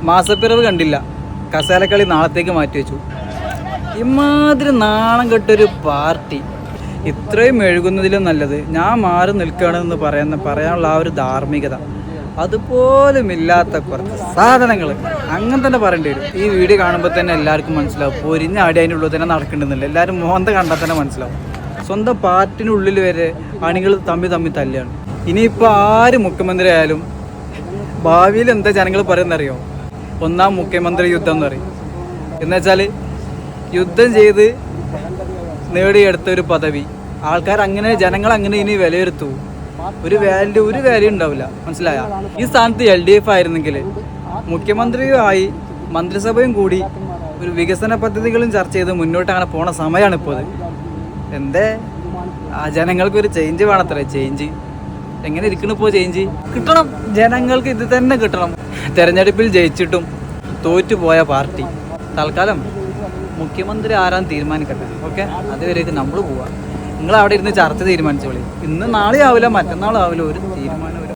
മാസപ്പിറവ് കണ്ടില്ല, കസാലക്കളി നാളത്തേക്ക് മാറ്റി വെച്ചു. ഇമാതിരി നാണം കെട്ടൊരു പാർട്ടി. ഇത്രയും മെഴുകുന്നതിലും നല്ലത് ഞാൻ മാറി നിൽക്കുകയാണെന്ന് പറയാനുള്ള ആ ഒരു ധാർമ്മികത അതുപോലും ഇല്ലാത്ത കുറച്ച് സാധനങ്ങൾ അങ്ങനെ തന്നെ പറയേണ്ടി വരും. ഈ വീഡിയോ കാണുമ്പോൾ തന്നെ എല്ലാവർക്കും മനസ്സിലാവും പൊരിഞ്ഞ ആടി അതിൻ്റെ ഉള്ളിൽ തന്നെ നടക്കേണ്ടതെന്നില്ല. എല്ലാവരും മോന്ത കണ്ടാൽ തന്നെ മനസ്സിലാവും. സ്വന്തം പാർട്ടിനുള്ളിൽ വരെ അണികൾ തമ്മിൽ തല്ലിയാണ്. ഇനിയിപ്പോൾ ആര് മുഖ്യമന്ത്രി ആയാലും ഭാവിയിൽ എന്താ ജനങ്ങൾ പറയുന്നറിയോ? ഒന്നാം മുഖ്യമന്ത്രി യുദ്ധം എന്ന് പറയും. എന്നുവെച്ചാൽ യുദ്ധം ചെയ്ത് നേടിയെടുത്ത ഒരു പദവി ആൾക്കാർ അങ്ങനെ ജനങ്ങൾ അങ്ങനെ ഇനി വിലയിരുത്തൂ. ഒരു വാല്യൂ ഉണ്ടാവില്ല. മനസ്സിലായ? ഈ സ്ഥാനത്ത് LDF ആയിരുന്നെങ്കിൽ മുഖ്യമന്ത്രിയും ആയി മന്ത്രിസഭയും കൂടി ഒരു വികസന പദ്ധതികളും ചർച്ച ചെയ്ത് മുന്നോട്ട് അങ്ങനെ പോണ സമയമാണ് ഇപ്പോൾ. എന്തേ ആ ജനങ്ങൾക്കൊരു ചേഞ്ച് വേണത്രേ. ചേഞ്ച് എങ്ങനെ ഇരിക്കണം? ഇപ്പോൾ ചേഞ്ച് കിട്ടണം. ജനങ്ങൾക്ക് ഇത് തന്നെ കിട്ടണം. തെരഞ്ഞെടുപ്പിൽ ജയിച്ചിട്ടും തോറ്റുപോയ പാർട്ടി തൽക്കാലം മുഖ്യമന്ത്രി ആരാന്ന് തീരുമാനിക്കട്ടെ. ഓക്കെ, അതുവരേക്ക് നമ്മൾ പോവാം. നിങ്ങൾ അവിടെ ഇരുന്ന് ചർച്ച തീരുമാനിച്ചോളി. ഇന്ന് നാളെ ആവില്ല, മറ്റന്നാൾ ആവില്ല, ഒരു തീരുമാനം